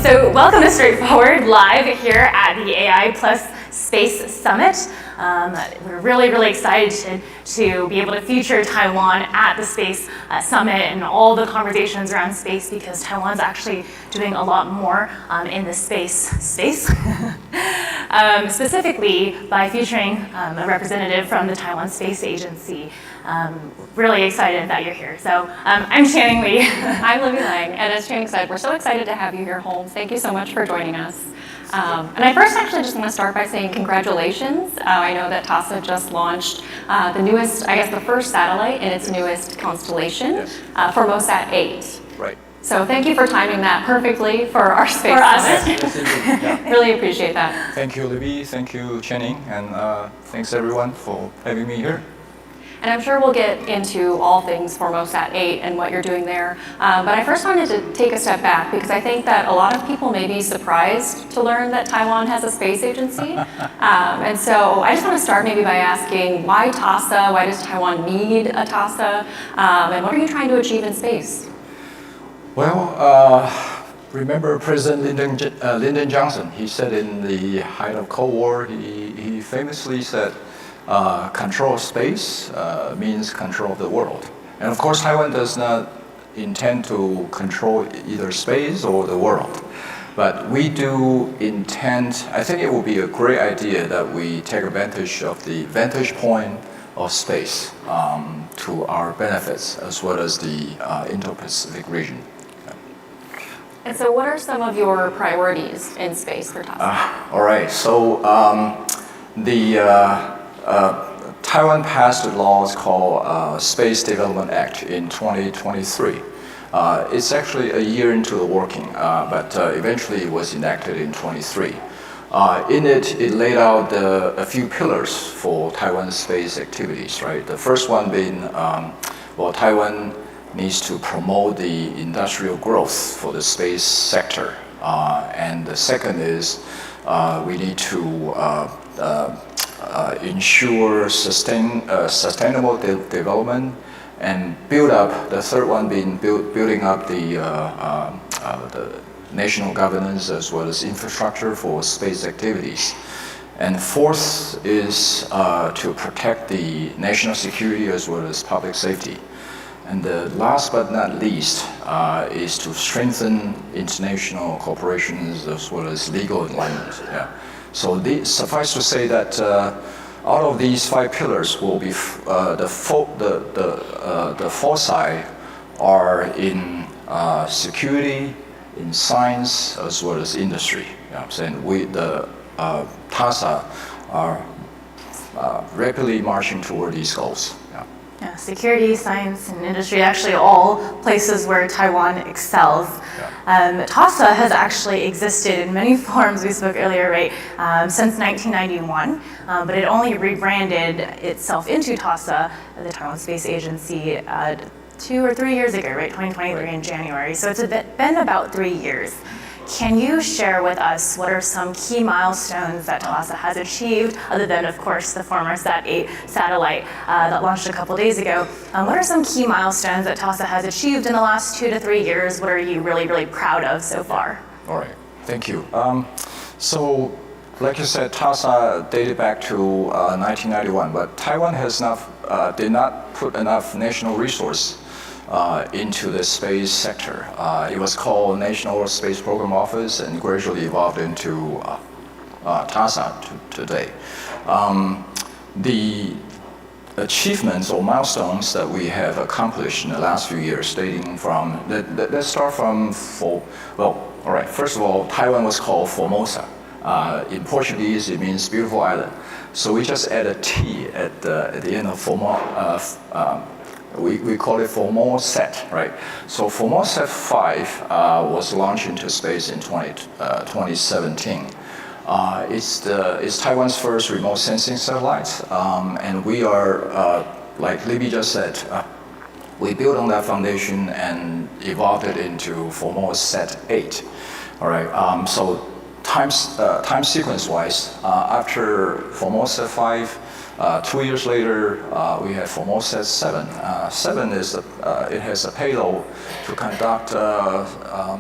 So welcome to Strait Forward, live here at the AI Plus Space Summit. We're really excited to be able to feature Taiwan at the Space Summit and all the conversations around space, because Taiwan's actually doing a lot more in the space. Specifically by featuring a representative from the Taiwan Space Agency. Really excited that you're here. So I'm Channing Lee. I'm Libby Lang, and as Channing said, we're so excited to have you here, Holmes. Thank you so much for joining us. And I first actually just want to start by saying congratulations. I know that TASA just launched the newest, I guess the first satellite in its newest constellation, Yes. FORMOSAT 8. Right. So thank you for timing that perfectly for our space summit. Yeah. Really appreciate that. Thank you, Libby. Thank you, Channing. And thanks, everyone, for having me here. And I'm sure we'll get into all things FORMOSAT 8 and what you're doing there. But I first wanted to take a step back because I think that a lot of people may be surprised to learn that Taiwan has a space agency. And so I just want to start maybe by asking, why TASA? Why does Taiwan need a TASA? And what are you trying to achieve in space? Well, remember President Lyndon Johnson? He said in the height of Cold War, he famously said, control of space means control of the world. And of course, Taiwan does not intend to control either space or the world. But we do intend, I think it would be a great idea that we take advantage of the vantage point of space to our benefits, as well as the Indo-Pacific region. And so what are some of your priorities in space for TASA? All right, so Taiwan passed a law called Space Development Act in 2023. It's actually a year into the working, but eventually it was enacted in 23. In it laid out a few pillars for Taiwan's space activities, right? The first one being, Taiwan needs to promote the industrial growth for the space sector. And the second is we need to ensure sustainable development and build up, the third one being building up the national governance as well as infrastructure for space activities. And fourth is to protect the national security as well as public safety. And the last but not least is to strengthen international cooperations as well as legal alignment. Yeah. So suffice to say that out of these five pillars will be the foresight are in security, in science as well as industry. Yeah, I'm saying the TASA are rapidly marching toward these goals. Yeah, security, science, and industry, actually all places where Taiwan excels. Yeah. TASA has actually existed in many forms, we spoke earlier, right, since 1991, but it only rebranded itself into TASA, the Taiwan Space Agency, 2 or 3 years ago, right, 2023 in January. So it's been about 3 years. Can you share with us what are some key milestones that TASA has achieved, other than, of course, the FORMOSAT 8 satellite that launched a couple days ago? What are some key milestones that TASA has achieved in the last 2 to 3 years? What are you really proud of so far? All right, thank you. So, like you said, TASA dated back to 1991, but Taiwan did not put enough national resource into the space sector. It was called National Space Program Office and gradually evolved into TASA today. The achievements or milestones that we have accomplished in the last few years, dating from, let's start from, first of all, Taiwan was called Formosa. In Portuguese, it means beautiful island. So we just add a T at the end of we call it FORMOSAT, right? So FORMOSAT 5 was launched into space in 2017. It's Taiwan's first remote sensing satellite, and we are, like Libby just said, we built on that foundation and evolved it into FORMOSAT 8. All right. So time sequence-wise, after FORMOSAT 5, 2 years later, we have FORMOSAT 7. 7 is it has a payload to conduct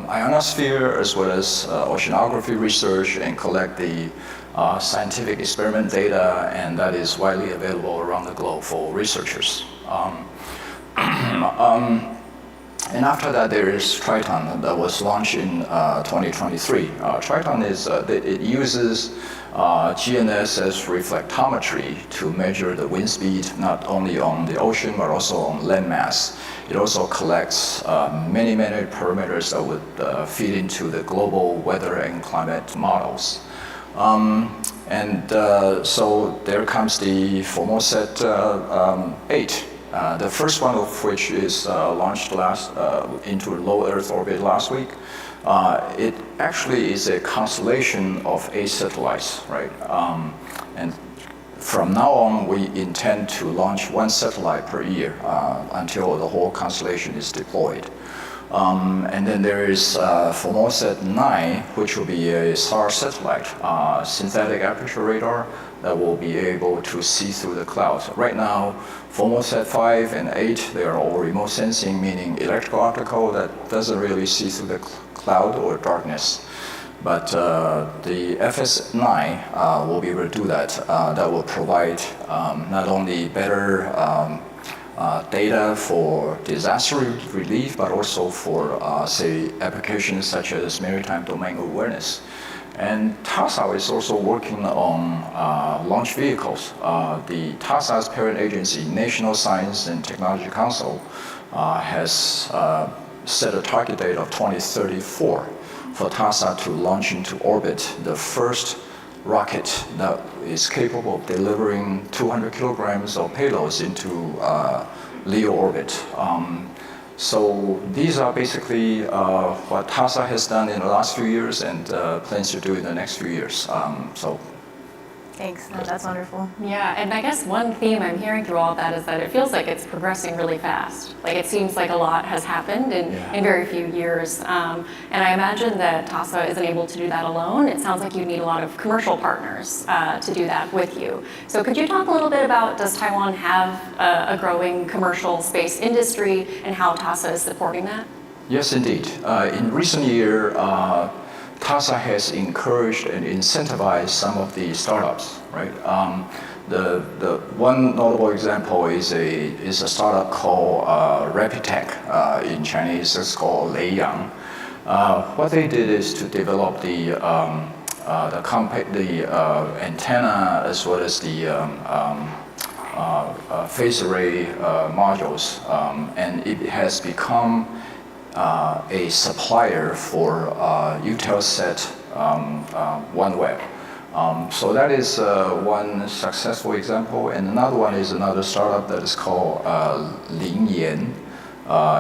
ionosphere as well as oceanography research and collect the scientific experiment data, and that is widely available around the globe for researchers. And after that, there is Triton that was launched in 2023. Triton it uses GNSS reflectometry to measure the wind speed not only on the ocean but also on landmass. It also collects many parameters that would feed into the global weather and climate models. So there comes the FORMOSAT 8. The first one of which is launched into low Earth orbit last week. It actually is a constellation of 8 satellites, right? And from now on, we intend to launch 1 satellite per year until the whole constellation is deployed. And then there is FORMOSAT 9, which will be a SAR satellite, synthetic aperture radar that will be able to see through the clouds. Right now, FORMOSAT 5 and 8, they are all remote sensing, meaning electro-optical that doesn't really see through the cloud or darkness. But the FS9 will be able to do that. That will provide not only better data for disaster relief, but also for, say, applications such as maritime domain awareness. And TASA is also working on launch vehicles. The TASA's parent agency, National Science and Technology Council, has set a target date of 2034 for TASA to launch into orbit the first rocket that is capable of delivering 200 kilograms of payloads into LEO orbit. So these are basically what TASA has done in the last few years and plans to do in the next few years. Thanks, that's wonderful. Yeah, and I guess one theme I'm hearing through all of that is that it feels like it's progressing really fast. Like it seems like a lot has happened in very few years. And I imagine that TASA isn't able to do that alone. It sounds like you need a lot of commercial partners to do that with you. So could you talk a little bit about, does Taiwan have a growing commercial space industry and how TASA is supporting that? Yes, indeed. In recent years, TASA has encouraged and incentivized some of the startups, right? The one notable example is a startup called Rapidtech. In Chinese, it's called Leiyang. What they did is to develop the antenna as well as the phase array modules, and it has become a supplier for Eutelsat OneWeb. So that is one successful example, and another one is another startup that is called Lingyan.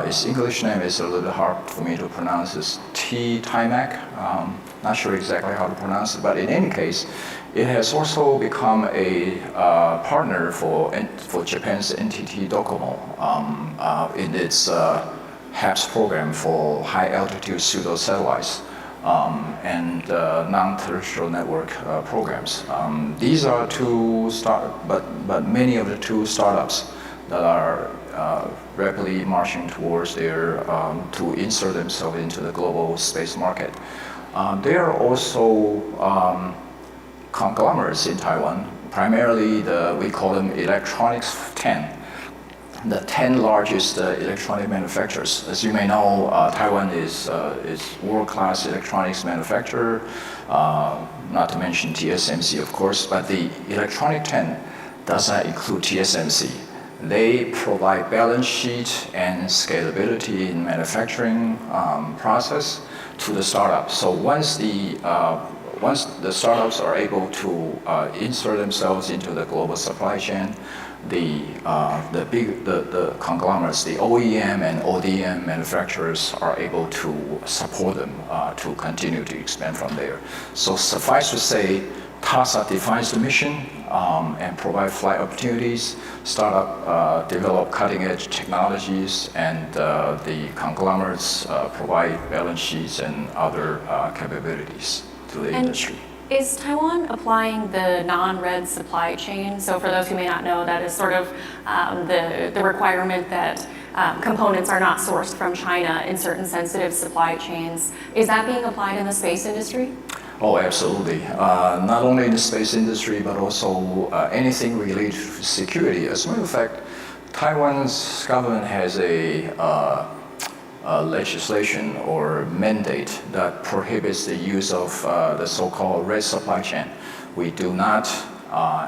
Its English name is a little bit hard for me to pronounce. It's T-Timac. Not sure exactly how to pronounce it, but in any case, it has also become a partner for Japan's NTT Docomo in its HAPS program for high-altitude pseudo-satellites and non-terrestrial network programs. These are but many of the two startups that are rapidly marching towards to insert themselves into the global space market. There are also conglomerates in Taiwan, primarily we call them Electronics 10. The 10 largest electronic manufacturers. As you may know, Taiwan is world-class electronics manufacturer, not to mention TSMC, of course, but the Electronic 10 does not include TSMC. They provide balance sheet and scalability in manufacturing process to the startup. So once the startups are able to insert themselves into the global supply chain, the conglomerates, the OEM and ODM manufacturers are able to support them to continue to expand from there. So suffice to say, TASA defines the mission and provide flight opportunities, startup develop cutting-edge technologies, and the conglomerates provide balance sheets and other capabilities to the industry. Is Taiwan applying the non-red supply chain? So for those who may not know, that is sort of the requirement that components are not sourced from China in certain sensitive supply chains. Is that being applied in the space industry? Oh, absolutely. Not only in the space industry, but also anything related to security. As a matter of fact, Taiwan's government has a legislation or mandate that prohibits the use of the so-called red supply chain. We do not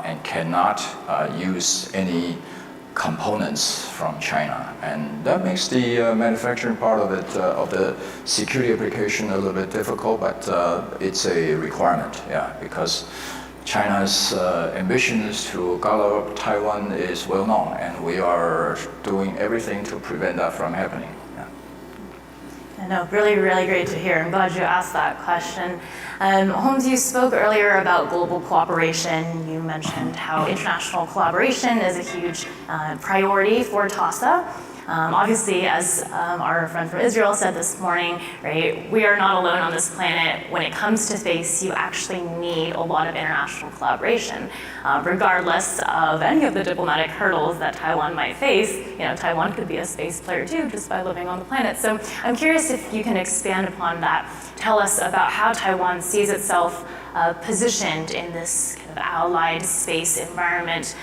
and cannot use any components from China, and that makes the manufacturing part of it, of the security application, a little bit difficult, but it's a requirement, yeah, because China's ambitions to gobble up Taiwan is well known, and we are doing everything to prevent that from happening. I know, really, really great to hear. I'm glad you asked that question. Holmes, you spoke earlier about global cooperation. You mentioned how international collaboration is a huge priority for TASA. Obviously, as our friend from Israel said this morning, right, we are not alone on this planet. When it comes to space, you actually need a lot of international collaboration. Regardless of any of the diplomatic hurdles that Taiwan might face, you know, Taiwan could be a space player too, just by living on the planet. So I'm curious if you can expand upon that. Tell us about how Taiwan sees itself positioned in this kind of allied space environment.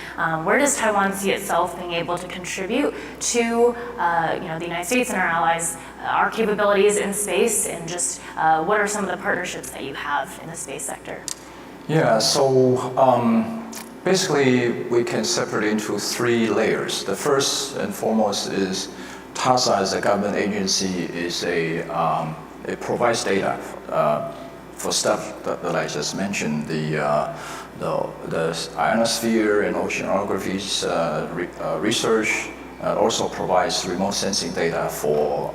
Where does Taiwan see itself being able to contribute to you know, the United States and our allies, our capabilities in space, and just what are some of the partnerships that you have in the space sector? Yeah, so basically we can separate into 3 layers. The first and foremost is TASA as a government agency is it provides data for stuff that I just mentioned, the ionosphere and oceanography's research. Also provides remote sensing data for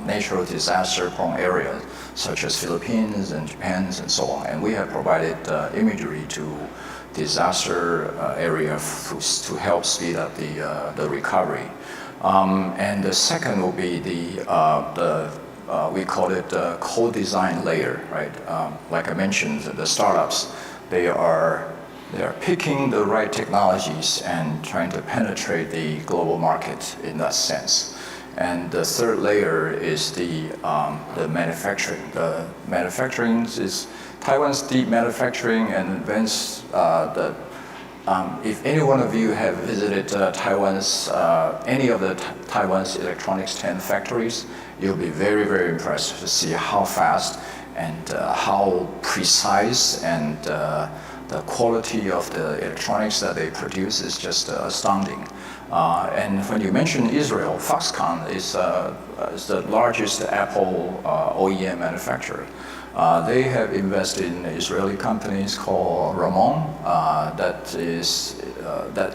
natural disaster-prone areas such as Philippines and Japan and so on. And we have provided imagery to disaster area to help speed up the recovery. And the second will be we call it the co-design layer, right? Like I mentioned, the startups, they are picking the right technologies and trying to penetrate the global market in that sense. And the third layer is the manufacturing. The manufacturing is Taiwan's deep manufacturing and advanced. If any one of you have visited Taiwan's any of the Taiwan's electronics 10 factories, you'll be very, very impressed to see how fast and how precise and the quality of the electronics that they produce is just astounding. And when you mention Israel, Foxconn is the largest Apple OEM manufacturer. They have invested in Israeli companies called Ramon that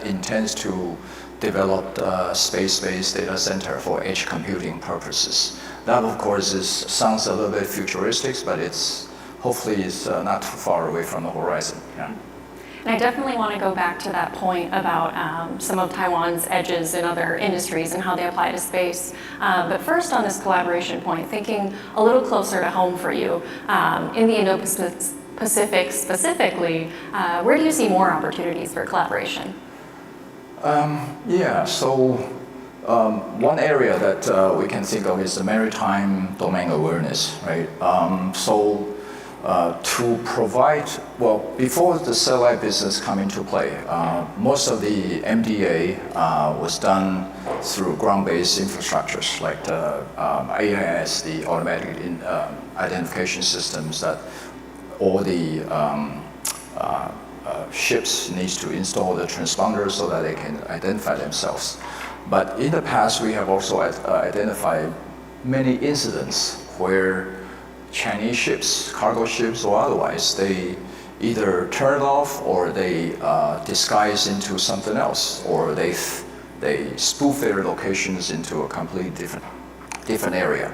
intends to develop a space-based data center for edge computing purposes. That, of course, sounds a little bit futuristic, but hopefully it's not too far away from the horizon. Yeah. And I definitely want to go back to that point about some of Taiwan's edges in other industries and how they apply to space. But first on this collaboration point, thinking a little closer to home for you, in the Indo-Pacific specifically, where do you see more opportunities for collaboration? Yeah, so one area that we can think of is the maritime domain awareness, right? To provide, well, before the satellite business come into play, most of the MDA was done through ground-based infrastructures like the AIS, the automatic identification systems that all the ships needs to install the transponders so that they can identify themselves. But in the past, we have also identified many incidents where Chinese ships, cargo ships or otherwise, they either turn off or they disguise into something else, or they spoof their locations into a completely different area.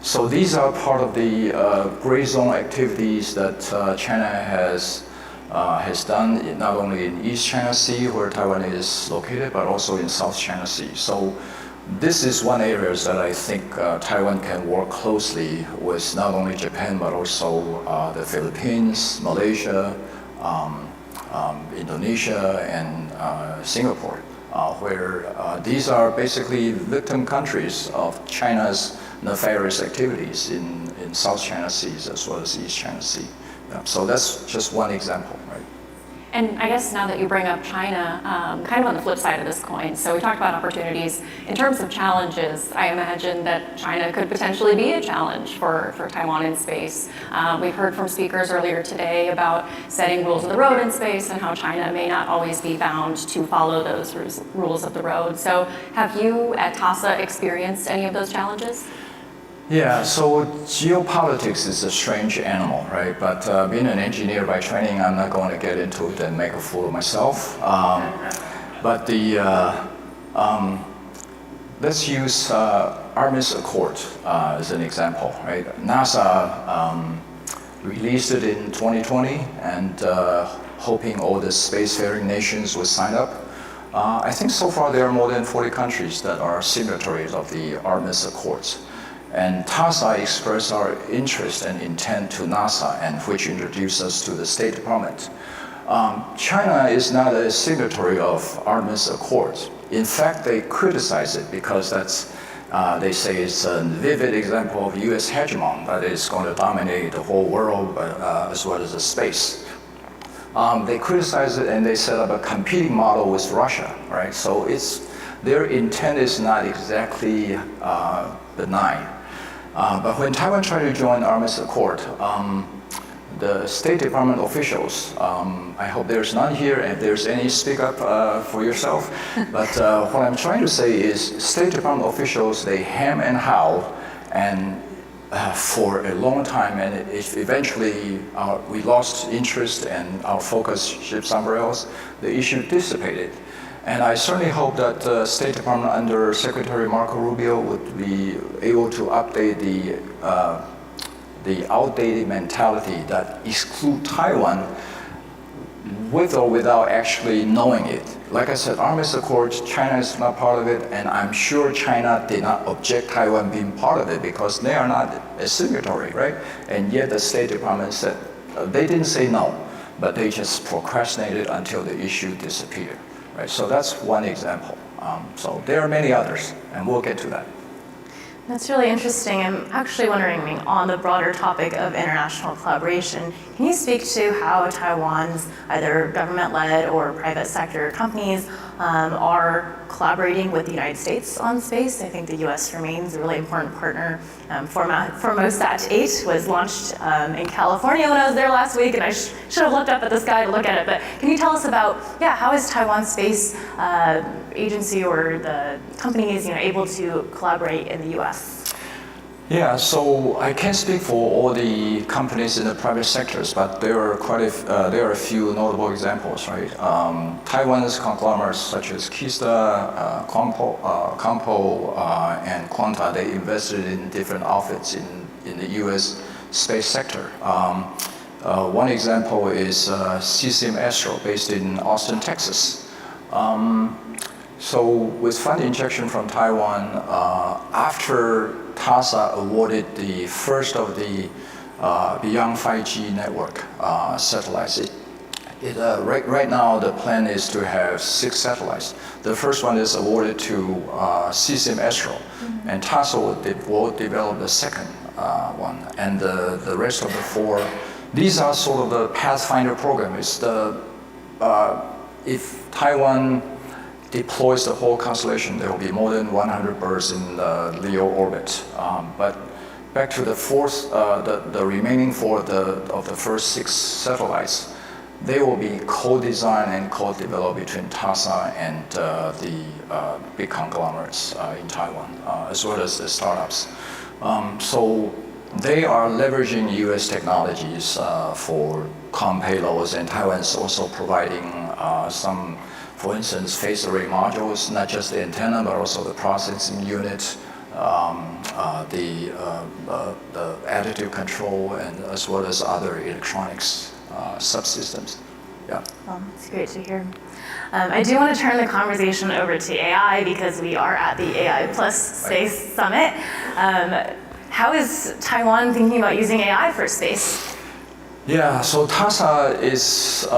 So these are part of the gray zone activities that China has done, not only in East China Sea, where Taiwan is located, but also in South China Sea. So This is one area that I think Taiwan can work closely with not only Japan but also the Philippines, Malaysia, Indonesia, and Singapore, where these are basically victim countries of China's nefarious activities in South China Seas as well as East China Sea. So that's just one example, right? And I guess now that you bring up China, kind of on the flip side of this coin, so we talked about opportunities. In terms of challenges, I imagine that China could potentially be a challenge for Taiwan in space. We've heard from speakers earlier today about setting rules of the road in space and how China may not always be bound to follow those rules of the road. So have you at TASA experienced any of those challenges? Yeah, so geopolitics is a strange animal, right? But being an engineer by training, I'm not going to get into it and make a fool of myself. But let's use Artemis Accord as an example, right? NASA released it in 2020 and hoping all the spacefaring nations would sign up. I think so far there are more than 40 countries that are signatories of the Artemis Accords. And TASA expressed our interest and intent to NASA, and which introduced us to the State Department. China is not a signatory of Artemis Accords. In fact, they criticize it because they say it's a vivid example of U.S. hegemon that is going to dominate the whole world as well as the space. They criticize it and they set up a competing model with Russia, right? So their intent is not exactly benign. But when Taiwan tried to join Artemis Accord, the State Department officials, I hope there's none here, and if there's any, speak up for yourself. But what I'm trying to say is State Department officials, they hem and howl, and for a long time, and eventually we lost interest and our focus shifted somewhere else. The issue dissipated. And I certainly hope that the State Department under Secretary Marco Rubio would be able to update the outdated mentality that exclude Taiwan with or without actually knowing it. Like I said, Artemis Accords, China is not part of it, and I'm sure China did not object Taiwan being part of it because they are not a signatory, right? And yet the State Department said, they didn't say no, but they just procrastinated until the issue disappeared. Right, so that's one example. So there are many others, and we'll get to that. That's really interesting. I'm actually wondering, on the broader topic of international collaboration, can you speak to how Taiwan's either government-led or private sector companies are collaborating with the United States on space? I think the U.S. remains a really important partner. FORMOSAT 8 was launched in California when I was there last week, and I should have looked up at the sky to look at it. But can you tell us about, how is Taiwan Space Agency or the companies able to collaborate in the U.S.? Yeah, so I can't speak for all the companies in the private sectors, but there are a few notable examples, right? Taiwan's conglomerates such as Kista, Compo, and Quanta, they invested in different outfits in the U.S. space sector. One example is CCM Astro, based in Austin, Texas. So with fund injection from Taiwan, after TASA awarded the first of the Beyond 5G network satellites. Right now, the plan is to have 6 satellites. The first one is awarded to CCM Astro, and TASA will develop the second one, and the rest of the 4. These are sort of the Pathfinder program. It's if Taiwan deploys the whole constellation, there will be more than 100 birds in the LEO orbit. But back to the the remaining 4 of the first 6 satellites, they will be co-designed and co-developed between TASA and the big conglomerates in Taiwan, as well as the startups. So they are leveraging US technologies for comm payloads, and Taiwan is also providing some, for instance, phased array modules, not just the antenna, but also the processing unit, the additive control, and as well as other electronics subsystems. Yeah. Well, it's great to hear. I do want to turn the conversation over to AI because we are at the AI Plus Space Summit. How is Taiwan thinking about using AI for space? Yeah, so TASA is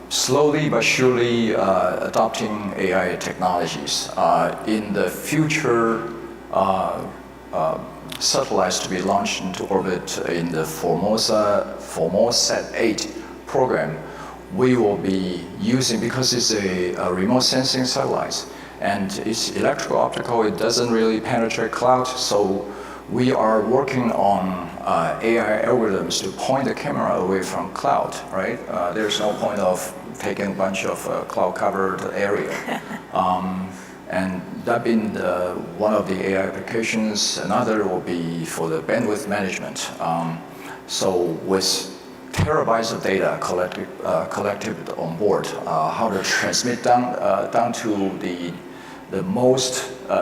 slowly but surely adopting AI technologies. In the future, satellites to be launched into orbit in the FORMOSAT 8 program, we will be using, because it's a remote sensing satellite and it's electrical optical, it doesn't really penetrate cloud, so we are working on AI algorithms to point the camera away from cloud, right? There's no point of taking a bunch of cloud covered area. And that being one of the AI applications. Another will be for the bandwidth management. So with terabytes of data collected on board, how to transmit down to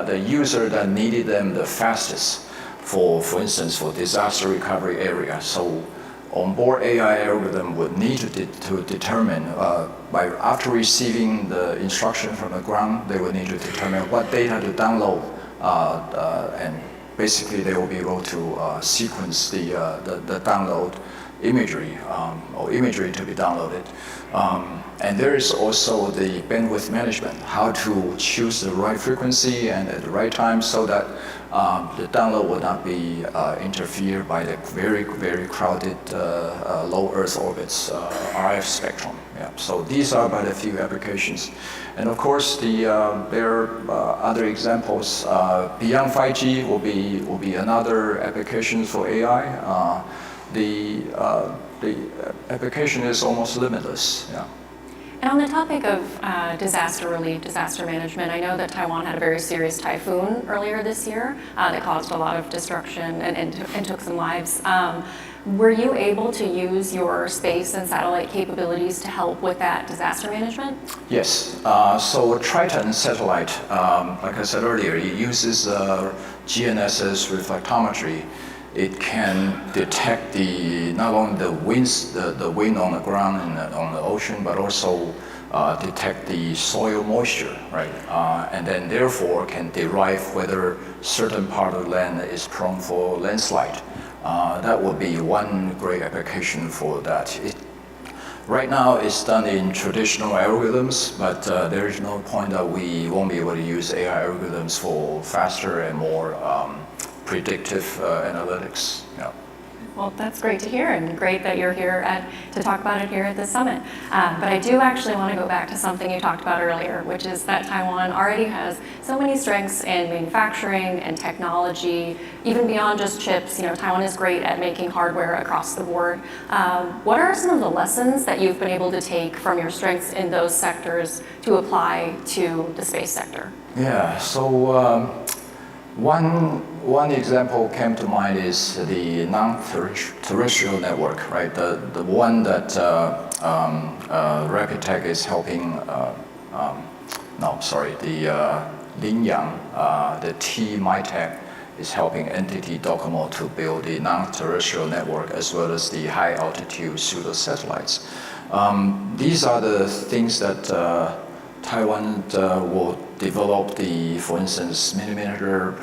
the user that needed them the fastest. For instance, for disaster recovery area. So onboard AI algorithm would need to determine, after receiving the instruction from the ground, they would need to determine what data to download, and basically they will be able to sequence the download imagery, or imagery to be downloaded. And there is also the bandwidth management, how to choose the right frequency and at the right time so that the download will not be interfered by the very, very crowded low Earth orbits RF spectrum. Yeah. So these are but a few applications. And of course, there are other examples. Beyond 5G will be another application for AI. The application is almost limitless. Yeah. And on the topic of disaster relief, disaster management, I know that Taiwan had a very serious typhoon earlier this year that caused a lot of destruction and took some lives. Were you able to use your space and satellite capabilities to help with that disaster management? Yes. So a Triton satellite, like I said earlier, it uses GNSS reflectometry. It can detect not only the winds, the wind on the ground and on the ocean, but also detect the soil moisture, right? And then therefore can derive whether certain part of the land is prone for landslide. That would be one great application for that. Right now it's done in traditional algorithms, but there is no point that we won't be able to use AI algorithms for faster and more predictive analytics. Yeah. Well, that's great to hear, and great that you're here to talk about it here at the summit. But I do actually want to go back to something you talked about earlier, which is that Taiwan already has so many strengths in manufacturing and technology, even beyond just chips. You know, Taiwan is great at making hardware across the board. What are some of the lessons that you've been able to take from your strengths in those sectors to apply to the space sector? Yeah. So. One example came to mind is the non-terrestrial network, right? The one that Rapidtech is helping. The Linyang, the T-MyTech is helping NTT Docomo to build the non-terrestrial network as well as the high-altitude pseudo-satellites. These are the things that Taiwan will develop for instance, millimeter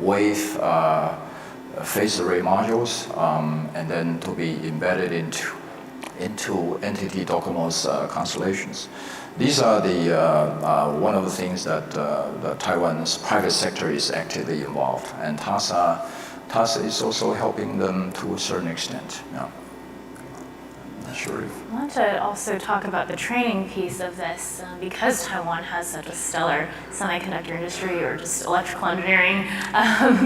wave phase array modules, and then to be embedded into NTT Docomo's constellations. These are one of the things that Taiwan's private sector is actively involved, and TASA is also helping them to a certain extent. Yeah. Sure. I want to also talk about the training piece of this, because Taiwan has such a stellar semiconductor industry or just electrical engineering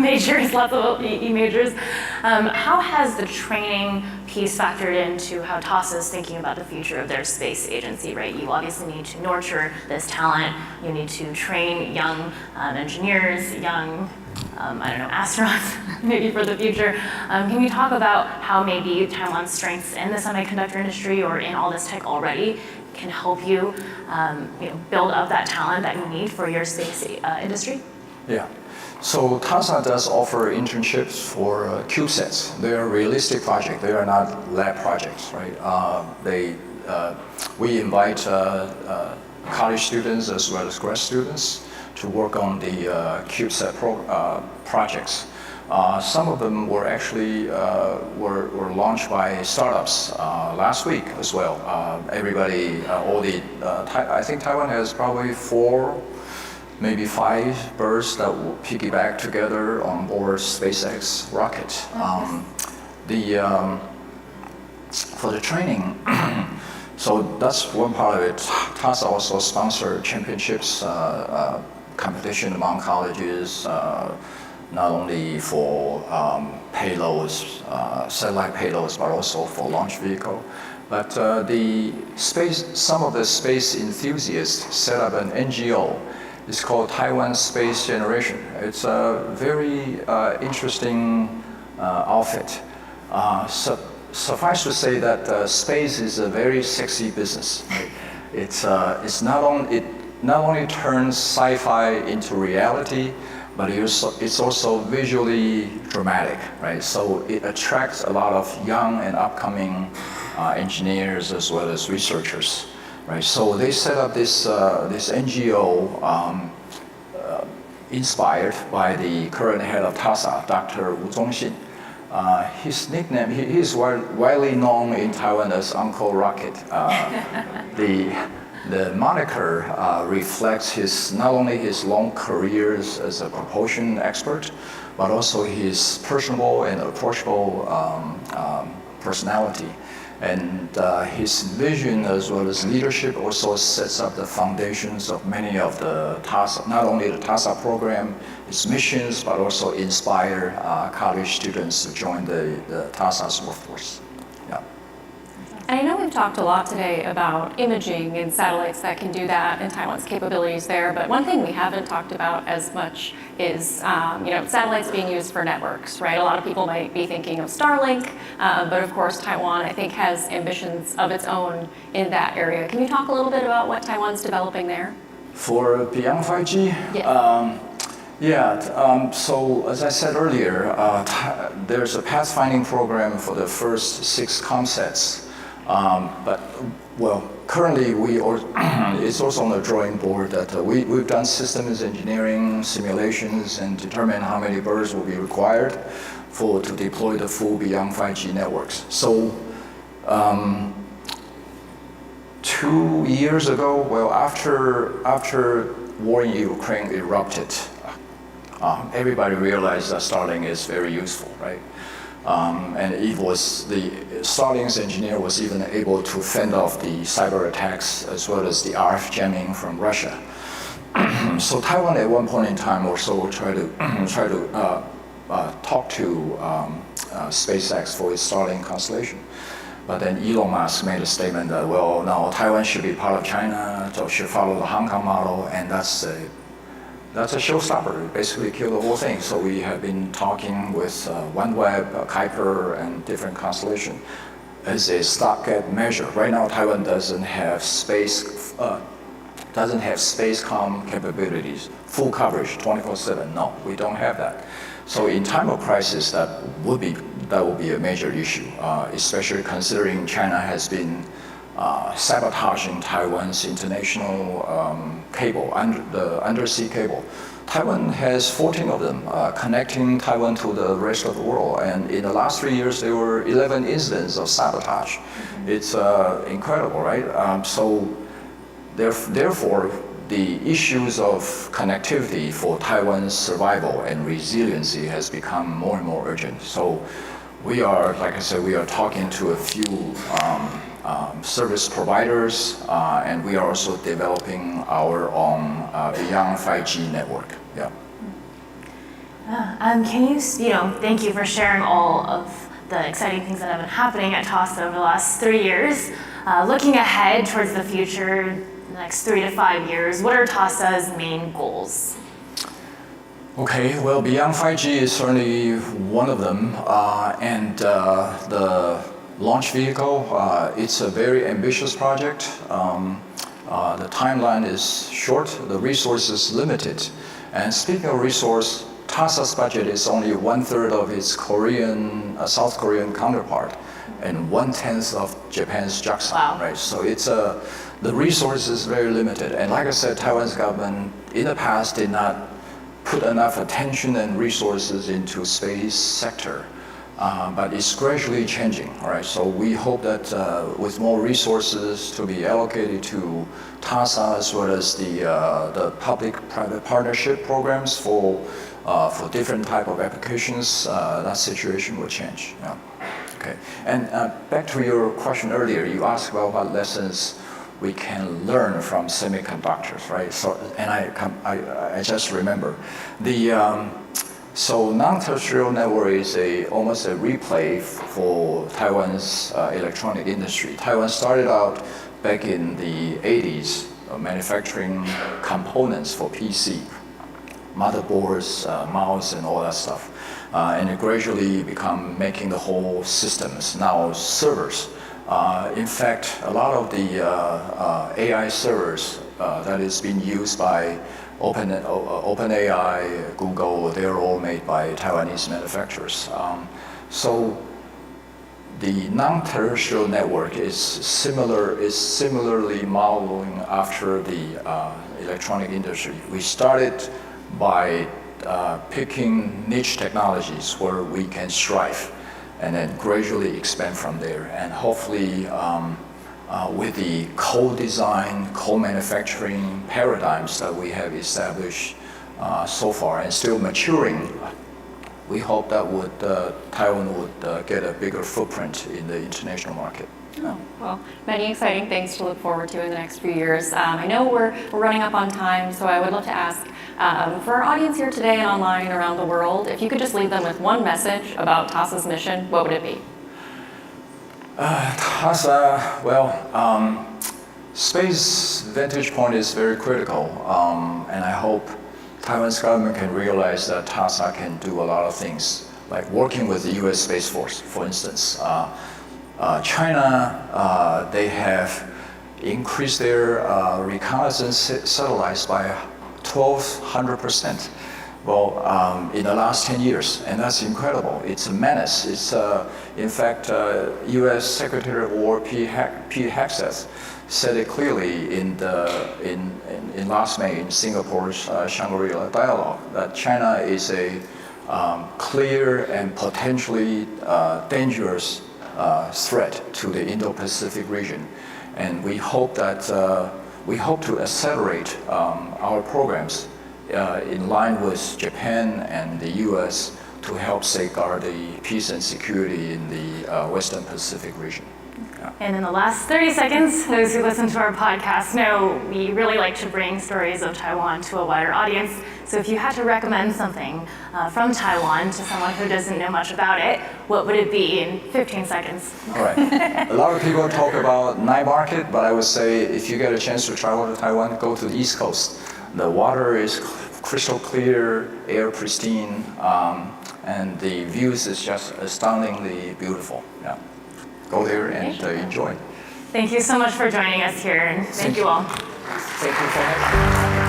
majors, lots of E majors. How has the training piece factored into how TASA is thinking about the future of their space agency, right? You obviously need to nurture this talent. You need to train young engineers, young astronauts maybe for the future. Can you talk about how maybe Taiwan's strengths in the semiconductor industry or in all this tech already can help you, build up that talent that you need for your space industry? Yeah. So TASA does offer internships for CubeSats. They are realistic projects. They are not lab projects, right? we invite college students as well as grad students to work on the CubeSat projects. Some of them were actually were launched by startups last week as well. Everybody, I think Taiwan has probably 4, maybe 5 birds that will piggyback together on board SpaceX rocket. For the training, so that's one part of it. TASA also sponsored championships, competition among colleges, not only for payloads, satellite payloads, but also for launch vehicle. But some of the space enthusiasts set up an NGO. It's called Taiwan Space Generation. It's a very interesting outfit. Suffice to say that space is a very sexy business. Right? It not only turns sci-fi into reality, but it's also visually dramatic, right? So it attracts a lot of young and upcoming engineers as well as researchers, right? So they set up this NGO inspired by the current head of TASA, Dr. Wu Zhongxin. His nickname, he is widely known in Taiwan as Uncle Rocket. The moniker reflects not only his long careers as a propulsion expert, but also his personable and approachable personality. And his vision as well as leadership also sets up the foundations of many of the TASA, not only the TASA program, its missions, but also inspire college students to join the TASA's workforce. Yeah. And I know we've talked a lot today about imaging and satellites that can do that and Taiwan's capabilities there, but one thing we haven't talked about as much is satellites being used for networks, right? A lot of people might be thinking of Starlink, but of course Taiwan, I think, has ambitions of its own in that area. Can you talk a little bit about what Taiwan's developing there? For beyond 5G? Yes. So as I said earlier, there's a pathfinding program for the first 6 COMSATs. Currently it's also on the drawing board that we've done systems engineering simulations and determine how many birds will be required to deploy the full beyond 5G networks. So 2 years ago, after war in Ukraine erupted, everybody realized that Starlink is very useful, right? And Starlink's engineer was even able to fend off the cyber attacks as well as the RF jamming from Russia. So Taiwan at one point in time also tried to talk to SpaceX for its Starlink constellation. But then Elon Musk made a statement that, well, no, Taiwan should be part of China, so should follow the Hong Kong model, and that's a showstopper. It basically killed the whole thing. So we have been talking with OneWeb, Kuiper, and different constellations as a stopgap measure. Right now, Taiwan doesn't have spacecom capabilities, full coverage, 24/7. No, we don't have that. So in time of crisis, that would be a major issue, especially considering China has been sabotaging Taiwan's international cable, the undersea cable. Taiwan has 14 of them connecting Taiwan to the rest of the world. And in the last 3 years, there were 11 incidents of sabotage. It's incredible, right? So therefore, the issues of connectivity for Taiwan's survival and resiliency has become more and more urgent. So we are, like I said, we are talking to a few service providers, and we are also developing our own beyond 5G network. Yeah. Thank you for sharing all of the exciting things that have been happening at TASA over the last 3 years. Looking ahead towards the future, the next 3 to 5 years, what are TASA's main goals? Okay, well, beyond 5G is certainly one of them, and the launch vehicle, it's a very ambitious project. The timeline is short, the resources limited. And speaking of resource, TASA's budget is only 1/3 of its South Korean counterpart. and 1/10 of Japan's JAXA, Wow. right? So it's the resource is very limited. And like I said, Taiwan's government in the past did not put enough attention and resources into space sector. But it's gradually changing, all right? So we hope that with more resources to be allocated to TASA as well as the public-private partnership programs for different type of applications, that situation will change. Yeah. Okay. And back to your question earlier, you asked about what lessons we can learn from semiconductors, right? So, and I just remember so non-terrestrial network is almost a replay for Taiwan's electronic industry. Taiwan started out back in the 80s manufacturing components for PC, motherboards, mouse, and all that stuff. And it gradually become making the whole systems, now servers. In fact, a lot of the AI servers that is being used by OpenAI, Google, they're all made by Taiwanese manufacturers. So the non-terrestrial network is similarly modeling after the electronic industry. We started by picking niche technologies where we can strive, and then gradually expand from there. And hopefully, with the co-design, co-manufacturing paradigms that we have established so far and still maturing, we hope that Taiwan would get a bigger footprint in the international market. Oh, well, many exciting things to look forward to in the next few years. I know we're running up on time, so I would love to ask, for our audience here today and online around the world, if you could just leave them with one message about TASA's mission, what would it be? TASA, well, space vantage point is very critical, and I hope Taiwan's government can realize that TASA can do a lot of things, like working with the U.S. Space Force, for instance. China, they have increased their reconnaissance satellites by 1,200%. Well, in the last 10 years, and that's incredible. It's a menace. It's, in fact, U.S. Secretary of War Pete Hegseth said it clearly in last May in Singapore's Shangri-La dialogue that China is a clear and potentially dangerous threat to the Indo-Pacific region, and we hope that we hope to accelerate our programs in line with Japan and the U.S. to help safeguard the peace and security in the Western Pacific region. Yeah. And in the last 30 seconds, those who listen to our podcast know we really like to bring stories of Taiwan to a wider audience. So if you had to recommend something from Taiwan to someone who doesn't know much about it, what would it be in 15 seconds? All right. A lot of people talk about night market, but I would say if you get a chance to travel to Taiwan, go to the East Coast. The water is crystal clear, air pristine, and the views is just astoundingly beautiful. Yeah. Go there and enjoy. Thank you so much for joining us here, and thank you all. Thank you for having me.